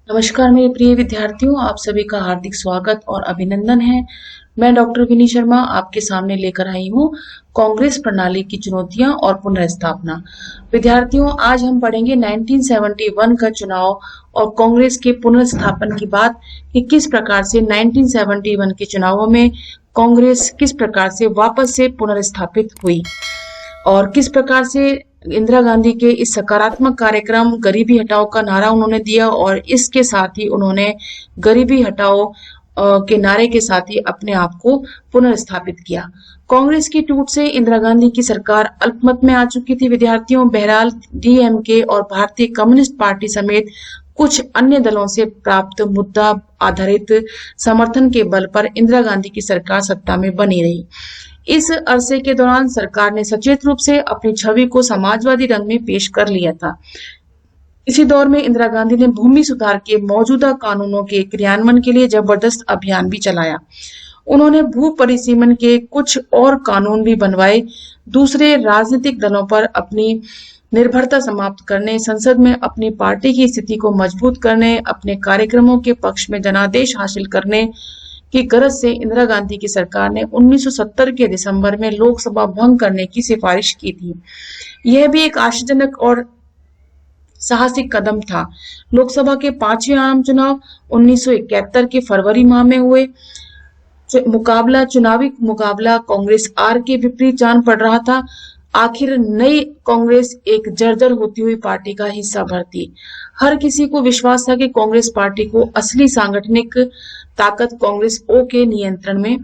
नमस्कार मेरे प्रिय विद्यार्थियों, आप सभी का हार्दिक स्वागत और अभिनंदन है। मैं डॉक्टर विनी शर्मा आपके सामने लेकर आई हूँ कांग्रेस प्रणाली की चुनौतियां और पुनर्स्थापना। विद्यार्थियों, आज हम पढ़ेंगे 1971 का चुनाव और कांग्रेस के पुनर्स्थापन की बात कि किस प्रकार से 1971 के चुनावों में कांग्रेस किस प्रकार से वापस से पुनर्स्थापित हुई और किस प्रकार से इंदिरा गांधी के इस सकारात्मक कार्यक्रम गरीबी हटाओ का नारा उन्होंने दिया और इसके साथ ही उन्होंने गरीबी हटाओ के नारे के साथ ही अपने आप को पुनर्स्थापित किया। कांग्रेस की टूट से इंदिरा गांधी की सरकार अल्पमत में आ चुकी थी। विद्यार्थियों, बहरहाल डीएमके और भारतीय कम्युनिस्ट पार्टी समेत कुछ अन्य दलों से प्राप्त मुद्दा आधारित समर्थन के बल पर इंदिरा गांधी की सरकार सत्ता में बनी रही। इस अरसे के दौरान सरकार ने सचेत रूप से अपनी छवि को समाजवादी रंग में पेश कर लिया था। इसी दौर में इंदिरा गांधी ने भूमि सुधार के मौजूदा कानूनों के क्रियान्वयन के लिए जबरदस्त अभियान भी चलाया। उन्होंने भू परिसीमन के कुछ और कानून भी बनवाए। दूसरे राजनीतिक दलों पर अपनी निर्भरता समाप्त करने, संसद में अपनी पार्टी की स्थिति को मजबूत करने, अपने कार्यक्रमों के पक्ष में जनादेश हासिल करने की गरज से इंदिरा गांधी की सरकार ने 1970 के दिसंबर में लोकसभा भंग करने की सिफारिश की थी। यह भी एक आशाजनक और साहसिक कदम था। लोकसभा के 5वें आम चुनाव 1971 के फरवरी माह में हुए। चुनावी मुकाबला कांग्रेस आर के विपरीत जान पड़ रहा था। आखिर नई कांग्रेस एक जर्जर होती हुई पार्टी का हिस्सा भरती। हर किसी को विश्वास था कि कांग्रेस पार्टी को असली सांगठनिक ताकत कांग्रेस ओ के नियंत्रण में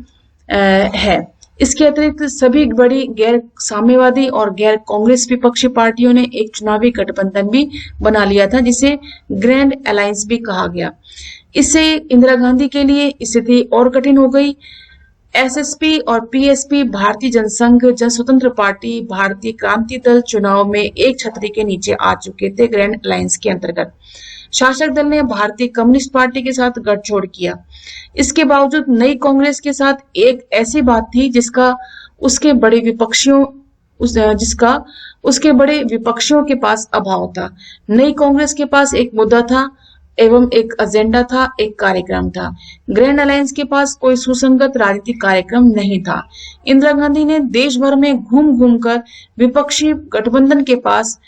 है। इसके अतिरिक्त सभी बड़ी गैर साम्यवादी और गैर कांग्रेस विपक्षी पार्टियों ने एक चुनावी गठबंधन भी बना लिया था, जिसे ग्रैंड अलायंस भी कहा गया। इससे इंदिरा गांधी के लिए स्थिति और कठिन हो गई। एसएसपी और पीएसपी, भारतीय जनसंघ, जन स्वतंत्र पार्टी, भारतीय क्रांति दल चुनाव में एक छतरी के नीचे आ चुके थे। ग्रैंड अलायंस के अंतर्गत शासक दल ने भारतीय कम्युनिस्ट पार्टी के साथ गठजोड़ किया। इसके बावजूद नई कांग्रेस के साथ एक ऐसी बात थी जिसका उसके बड़े विपक्षियों के पास अभाव था। नई कांग्रेस के पास एक मुद्दा था एवं एक एजेंडा था, एक कार्यक्रम था। ग्रैंड अलायंस के पास कोई सुसंगत राजनीतिक कार्यक्रम नहीं था। इंदिरा गांधी ने देश भर में घूम घूम कर विपक्षी गठबंधन के पास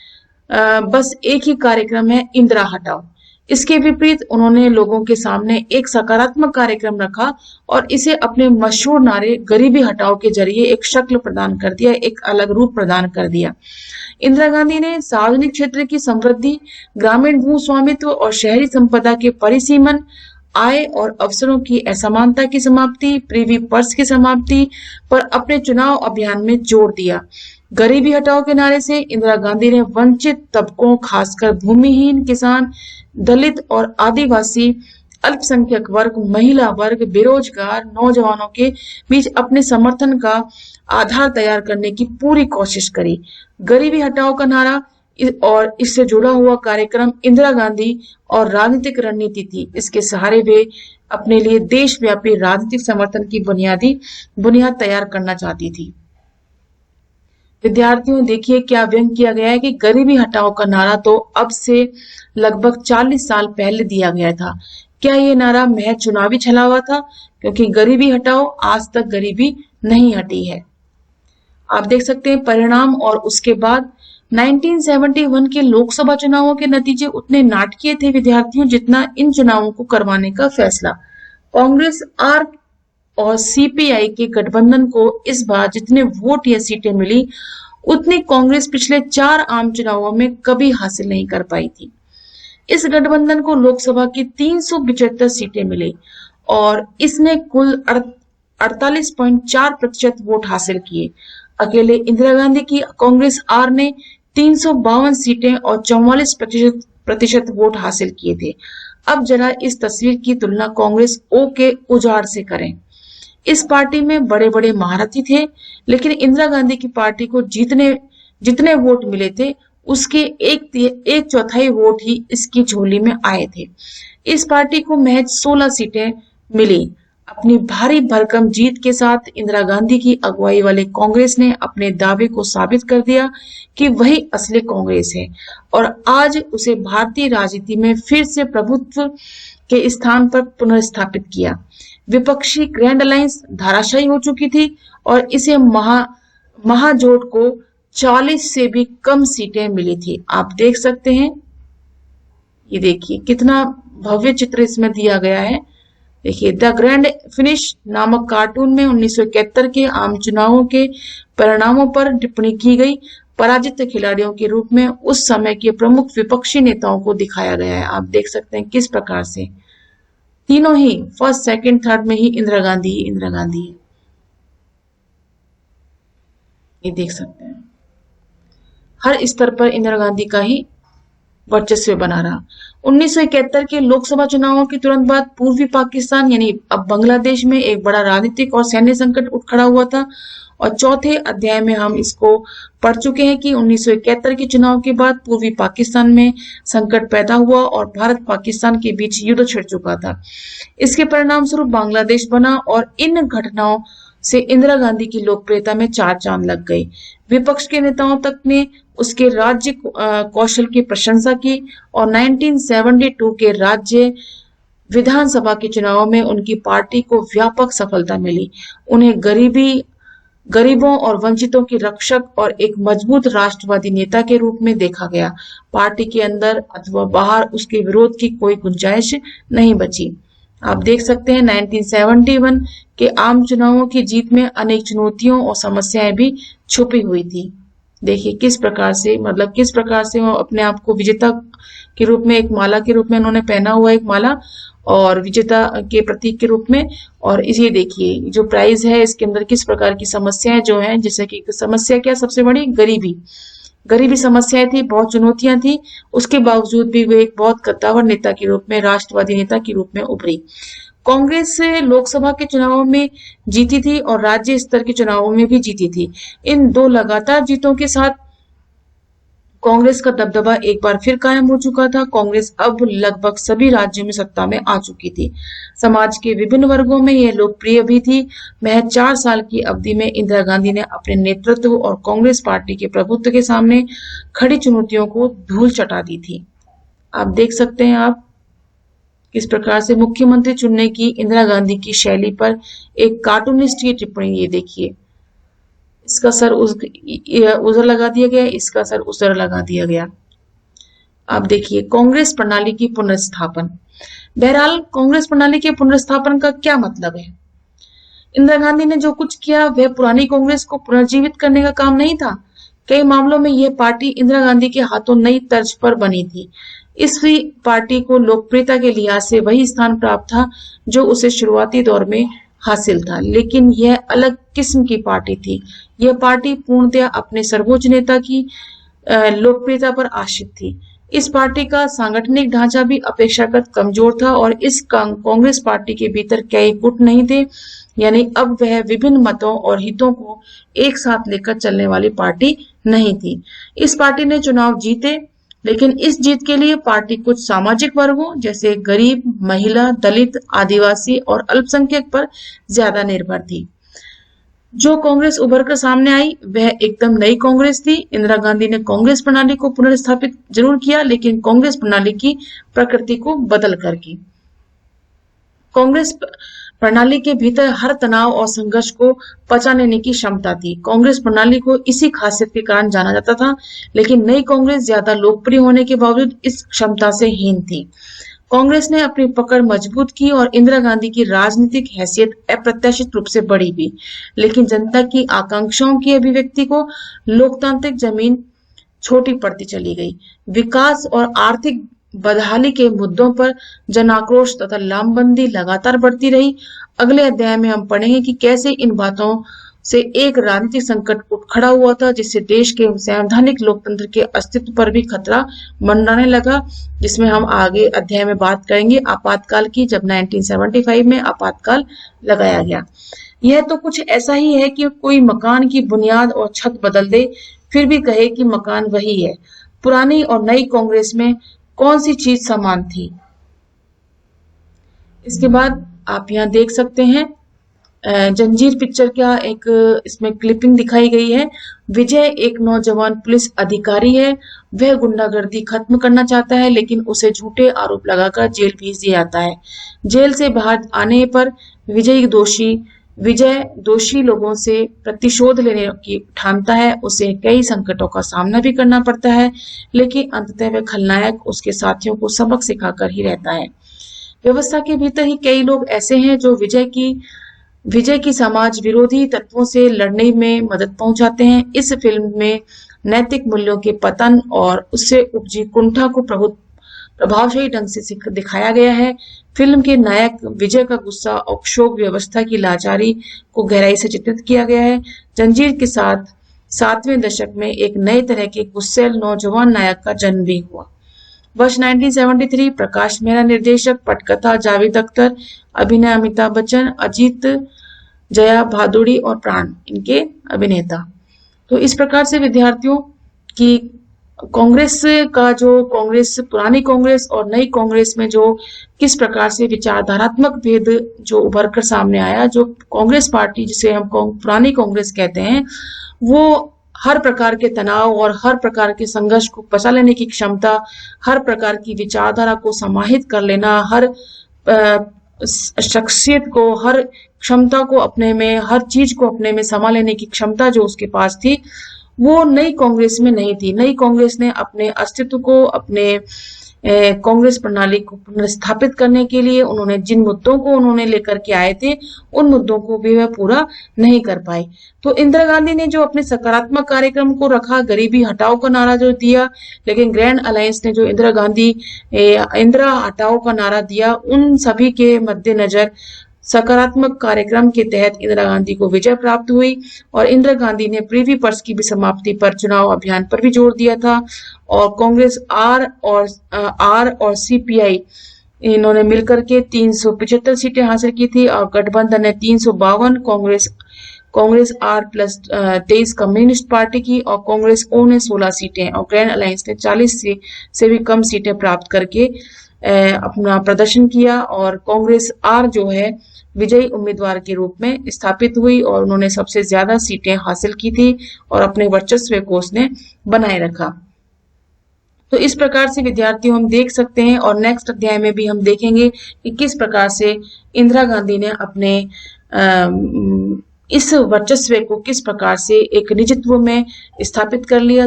बस एक ही कार्यक्रम है, इंदिरा हटाओ। इसके विपरीत उन्होंने लोगों के सामने एक सकारात्मक कार्यक्रम रखा और इसे अपने मशहूर नारे गरीबी हटाओ के जरिए एक शक्ल प्रदान कर दिया, एक अलग रूप प्रदान कर दिया। इंदिरा गांधी ने सार्वजनिक क्षेत्र की समृद्धि, ग्रामीण भू स्वामित्व और शहरी संपदा के परिसीमन, आय और अवसरों की असमानता की समाप्ति, प्रीवी पर्स की समाप्ति पर अपने चुनाव अभियान में जोर दिया। गरीबी हटाओ के नारे से इंदिरा गांधी ने वंचित तबकों, खासकर भूमिहीन, किसान, दलित और आदिवासी, अल्पसंख्यक वर्ग, महिला वर्ग, बेरोजगार नौजवानों के बीच अपने समर्थन का आधार तैयार करने की पूरी कोशिश करी। गरीबी हटाओ का नारा और इससे जुड़ा हुआ कार्यक्रम इंदिरा गांधी और राजनीतिक रणनीति थी। इसके सहारे वे अपने लिए देशव्यापी राजनीतिक समर्थन की बुनियाद तैयार करना चाहती थी। विद्यार्थियों, देखिए क्या व्यंग किया गया है कि गरीबी हटाओ का नारा तो अब से लगभग 40 साल पहले दिया गया था। क्या ये नारा महज चुनावी छलावा था? क्योंकि गरीबी हटाओ, आज तक गरीबी नहीं हटी है। आप देख सकते हैं परिणाम और उसके बाद 1971 के लोकसभा चुनावों के नतीजे उतने नाटकीय थे विद्यार्थियों, जितना इन चुनावों को करवाने का फैसला। कांग्रेस आर और सीपीआई के गठबंधन को इस बार जितने वोट या सीटें मिली, उतनी कांग्रेस पिछले 4 आम चुनावों में कभी हासिल नहीं कर पाई थी। इस गठबंधन को लोकसभा की 375 सीटें मिली और इसने कुल 48.4% वोट हासिल किए। अकेले इंदिरा गांधी की कांग्रेस आर ने 352 सीटें और 44% वोट हासिल किए थे। अब जरा इस तस्वीर की तुलना कांग्रेस ओ के उजाड़ से करें। इस पार्टी में बड़े बड़े महारथी थे, लेकिन इंदिरा गांधी की पार्टी को जितने वोट मिले थे उसके एक चौथाई वोट ही इसकी झोली में आए थे। इस पार्टी को महज 16 सीटें मिली। अपनी भारी भरकम जीत के साथ इंदिरा गांधी की अगुवाई वाले कांग्रेस ने अपने दावे को साबित कर दिया कि वही असली कांग्रेस है और आज उसे भारतीय राजनीति में फिर से प्रभुत्व के स्थान पर पुनर्स्थापित किया। विपक्षी ग्रैंड अलायंस धराशायी हो चुकी थी और इसे महाजोट को 40 से भी कम सीटें मिली थी। आप देख सकते हैं, ये देखिए कितना भव्य चित्र इसमें दिया गया है। देखिए, द ग्रैंड फिनिश नामक कार्टून में 1971 के आम चुनावों के परिणामों पर टिप्पणी की गई। पराजित खिलाड़ियों के रूप में उस समय के प्रमुख विपक्षी नेताओं को दिखाया गया है। आप देख सकते हैं किस प्रकार से तीनों ही फर्स्ट, सेकंड, थर्ड में ही इंदिरा गांधी ही इंदिरा गांधी है। ये देख सकते हैं हर स्तर पर इंदिरा गांधी का ही वर्चस्व बना रहा। 1971 के लोकसभा चुनावों के तुरंत बाद पूर्वी पाकिस्तान यानी अब बांग्लादेश में एक बड़ा राजनीतिक और सैन्य संकट उठ खड़ा हुआ था और चौथे अध्याय में हम इसको पढ़ चुके हैं कि 1971 के चुनाव के बाद पूर्वी पाकिस्तान में संकट पैदा हुआ और भारत पाकिस्तान के बीच युद्ध छिड़ चुका था। इसके परिणाम स्वरूप बांग्लादेश बना और इन घटनाओं से इंदिरा गांधी की लोकप्रियता में चार चांद लग गई। विपक्ष के नेताओं तक ने उसके राज्य कौशल की प्रशंसा की और 1972 के राज्य विधानसभा के चुनावों में उनकी पार्टी को व्यापक सफलता मिली। उन्हें गरीबों और वंचितों के रक्षक और एक मजबूत राष्ट्रवादी नेता के रूप में देखा गया। पार्टी के अंदर अथवा बाहर उसके विरोध की कोई गुंजाइश नहीं बची। आप देख सकते हैं 1971 के आम चुनावों की जीत में अनेक चुनौतियों और समस्याएं भी छुपी हुई थी। देखिए किस प्रकार से वो अपने आप को विजेता के रूप में, एक माला के रूप में उन्होंने पहना हुआ एक माला और विजेता के प्रतीक के रूप में। और इसे देखिए जो प्राइज है इसके अंदर किस प्रकार की समस्याएं जो हैं, जैसे कि समस्या क्या सबसे बड़ी गरीबी समस्याएं थी, बहुत चुनौतियां थी। उसके बावजूद भी वे एक बहुत कद्दावर नेता के रूप में, राष्ट्रवादी नेता के रूप में उभरी। कांग्रेस से लोकसभा के चुनावों में जीती थी और राज्य स्तर के चुनावों में भी जीती थी। इन दो लगातार जीतों के साथ कांग्रेस का दबदबा एक बार फिर कायम हो चुका था। कांग्रेस अब लगभग सभी राज्यों में सत्ता में आ चुकी थी। समाज के विभिन्न वर्गों में यह लोकप्रिय भी थी। महज 4 साल की अवधि में इंदिरा गांधी ने अपने नेतृत्व और कांग्रेस पार्टी के प्रभुत्व के सामने खड़ी चुनौतियों को धूल चटा दी थी। आप देख सकते हैं आप किस प्रकार से मुख्यमंत्री चुनने की इंदिरा गांधी की शैली पर एक कार्टूनिस्ट की टिप्पणी। ये देखिए, इसका सर उधर लगा दिया गया, इसका सर उधर लगा दिया गया। आप देखिए कांग्रेस प्रणाली की पुनर्स्थापन। बहरहाल कांग्रेस प्रणाली के पुनर्स्थापन का क्या मतलब है? इंदिरा गांधी ने जो कुछ किया वह पुरानी कांग्रेस को पुनर्जीवित करने का काम नहीं था। कई मामलों में यह पार्टी इंदिरा गांधी के हाथों नई तर्ज पर बनी थी। इस पार्टी को लोकप्रियता के लिहाज से वही स्थान प्राप्त था जो उसे शुरुआती दौर में हासिल था, लेकिन यह अलग किस्म की पार्टी थी। यह पार्टी पूर्णतया अपने सर्वोच्च नेता की लोकप्रियता पर आश्रित थी। इस पार्टी का सांगठनिक ढांचा भी अपेक्षाकृत कमजोर था और इस कांग्रेस पार्टी के भीतर कई गुट नहीं थे, यानी अब वह विभिन्न मतों और हितों को एक साथ लेकर चलने वाली पार्टी नहीं थी। इस पार्टी ने चुनाव जीते, लेकिन इस जीत के लिए पार्टी कुछ सामाजिक वर्गों जैसे गरीब, महिला, दलित, आदिवासी और अल्पसंख्यक पर ज्यादा निर्भर थी। जो कांग्रेस उभर कर सामने आई वह एकदम नई कांग्रेस थी। इंदिरा गांधी ने कांग्रेस प्रणाली को पुनर्स्थापित जरूर किया, लेकिन कांग्रेस प्रणाली की प्रकृति को बदल कर की। कांग्रेस प्रणाली के भीतर हर तनाव और संघर्ष को पचा लेने की क्षमता थी। कांग्रेस प्रणाली को इसी खासियत के कारण जाना जाता था, लेकिन नई कांग्रेस ज्यादा लोकप्रिय होने के बावजूद इस क्षमता से हीन थी। कांग्रेस ने अपनी पकड़ मजबूत की और इंदिरा गांधी की राजनीतिक हैसियत अप्रत्याशित रूप से बढ़ी भी, लेकिन जनता की आकांक्षाओं की अभिव्यक्ति को लोकतांत्रिक जमीन छोटी पड़ती चली गई। विकास और आर्थिक बदहाली के मुद्दों पर जन आक्रोश तथा लामबंदी लगातार बढ़ती रही। अगले अध्याय में हम पढ़ेंगे कि कैसे इन बातों से एक राजनीतिक संकट उठ खड़ा हुआ था, जिससे देश के संवैधानिक लोकतंत्र के अस्तित्व पर भी खतरा मंडराने लगा, जिसमें हम आगे अध्याय में बात करेंगे आपातकाल की, जब 1975 में आपातकाल लगाया गया। यह तो कुछ ऐसा ही है कि कोई मकान की बुनियाद और छत बदल दे फिर भी कहे कि मकान वही है। पुरानी और नई कांग्रेस में कौन सी चीज समान थी? इसके बाद आप यहाँ देख सकते हैं जंजीर पिक्चर का एक इसमें क्लिपिंग दिखाई गई है। विजय एक नौजवान पुलिस अधिकारी है। वह गुंडागर्दी खत्म करना चाहता है, लेकिन उसे झूठे आरोप लगाकर जेल भेज दिया जाता है। जेल से बाहर आने पर विजय दोषी लोगों से प्रतिशोध लेने की ठानता है। उसे कई संकटों का सामना भी करना पड़ता है, लेकिन अंततः वह खलनायक उसके साथियों को सबक सिखाकर ही रहता है। व्यवस्था के भीतर ही कई लोग ऐसे हैं जो विजय की समाज विरोधी तत्वों से लड़ने में मदद पहुंचाते हैं। इस फिल्म में नैतिक मूल्यों के पतन और उससे उपजी कुंठा को प्रभावशाली ढंग से दिखाया गया है। फिल्म के नायक विजय का गुस्सा और क्षोभ व्यवस्था की लाचारी को गहराई से चित्रित किया गया है। जंजीर के साथ 7वें दशक में एक नए तरह के गुस्सैल नौजवान नायक का जन्म भी हुआ। वर्ष 1973। प्रकाश मेहरा निर्देशक, पटकथा जावेद अख्तर, अभिनय अमिताभ बच्चन, अजीत, जया भादुड़ी और प्राण इनके अभिनेता। तो इस प्रकार से विद्यार्थियों की कांग्रेस पुरानी कांग्रेस और नई कांग्रेस में जो किस प्रकार से विचारधारात्मक भेद जो उभर कर सामने आया, जो कांग्रेस पार्टी जिसे हम पुरानी कांग्रेस कहते हैं, वो हर प्रकार के तनाव और हर प्रकार के संघर्ष को पचा लेने की क्षमता, हर प्रकार की विचारधारा को समाहित कर लेना, हर शख्सियत को, हर क्षमता को अपने में, हर चीज को अपने में समा लेने की क्षमता जो उसके पास थी, वो नई कांग्रेस में नहीं थी। नई कांग्रेस ने अपने अस्तित्व को, अपने कांग्रेस प्रणाली को पुनर्स्थापित करने के लिए उन्होंने जिन मुद्दों को उन्होंने लेकर के आए थे, उन मुद्दों को भी वह पूरा नहीं कर पाई। तो इंदिरा गांधी ने जो अपने सकारात्मक कार्यक्रम को रखा, गरीबी हटाओ का नारा जो दिया, लेकिन ग्रैंड अलायंस ने जो इंदिरा हटाओ का नारा दिया, उन सभी के मद्देनजर सकारात्मक कार्यक्रम के तहत इंदिरा गांधी को विजय प्राप्त हुई और इंदिरा गांधी ने प्रिवी पर्स की भी समाप्ति पर चुनाव अभियान पर भी जोर दिया था। और कांग्रेस आर और सीपीआई इन्होंने मिलकर के 375 सीटें हासिल की थी और गठबंधन ने 352, Congress R plus 23 communist party की और कांग्रेस ओ ने 16 सीटें और ग्रैंड अलायंस ने 40 से भी कम सीटें प्राप्त करके अपना प्रदर्शन किया और कांग्रेस आर जो है विजयी उम्मीदवार के रूप में स्थापित हुई और उन्होंने सबसे ज्यादा सीटें हासिल की थी और अपने वर्चस्व को उसने बनाए रखा। तो इस प्रकार से विद्यार्थियों हम देख सकते हैं और नेक्स्ट अध्याय में भी हम देखेंगे कि किस प्रकार से इंदिरा गांधी ने अपने इस वर्चस्व को किस प्रकार से एक निजत्व में स्थापित कर लिया,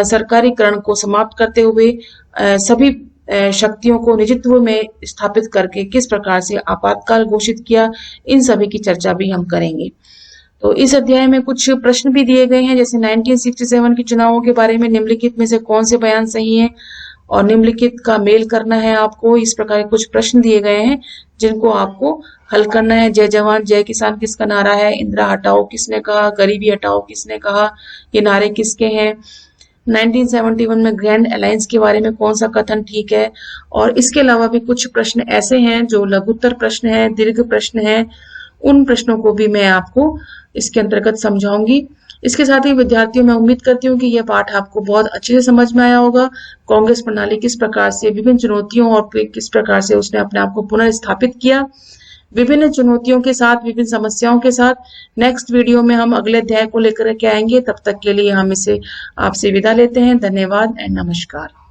सरकारीकरण को समाप्त करते हुए सभी शक्तियों को निजत्व में स्थापित करके किस प्रकार से आपातकाल घोषित किया, इन सभी की चर्चा भी हम करेंगे। तो इस अध्याय में कुछ प्रश्न भी दिए गए हैं, जैसे 1967 के चुनावों के बारे में निम्नलिखित में से कौन से बयान सही है और निम्नलिखित का मेल करना है आपको। इस प्रकार के कुछ प्रश्न दिए गए हैं जिनको आपको हल करना है। जय जवान जय किसान किसका नारा है, इंदिरा हटाओ किसने कहा, गरीबी हटाओ किसने कहा, ये नारे किसके हैं। 1971 में ग्रैंड अलायंस के बारे में कौन सा कथन ठीक है। और इसके अलावा भी कुछ प्रश्न ऐसे हैं जो लघुत्तर प्रश्न है, दीर्घ प्रश्न है, उन प्रश्नों को भी मैं आपको इसके अंतर्गत समझाऊंगी। इसके साथ ही विद्यार्थियों, मैं उम्मीद करती हूँ कि यह पाठ आपको बहुत अच्छे से समझ में आया होगा। कांग्रेस प्रणाली किस प्रकार से विभिन्न चुनौतियों और किस प्रकार से उसने अपने आप को पुनर्स्थापित किया, विभिन्न चुनौतियों के साथ, विभिन्न समस्याओं के साथ। नेक्स्ट वीडियो में हम अगले अध्याय को लेकर के आएंगे। तब तक के लिए हम आपसे विदा लेते हैं। धन्यवाद एंड नमस्कार।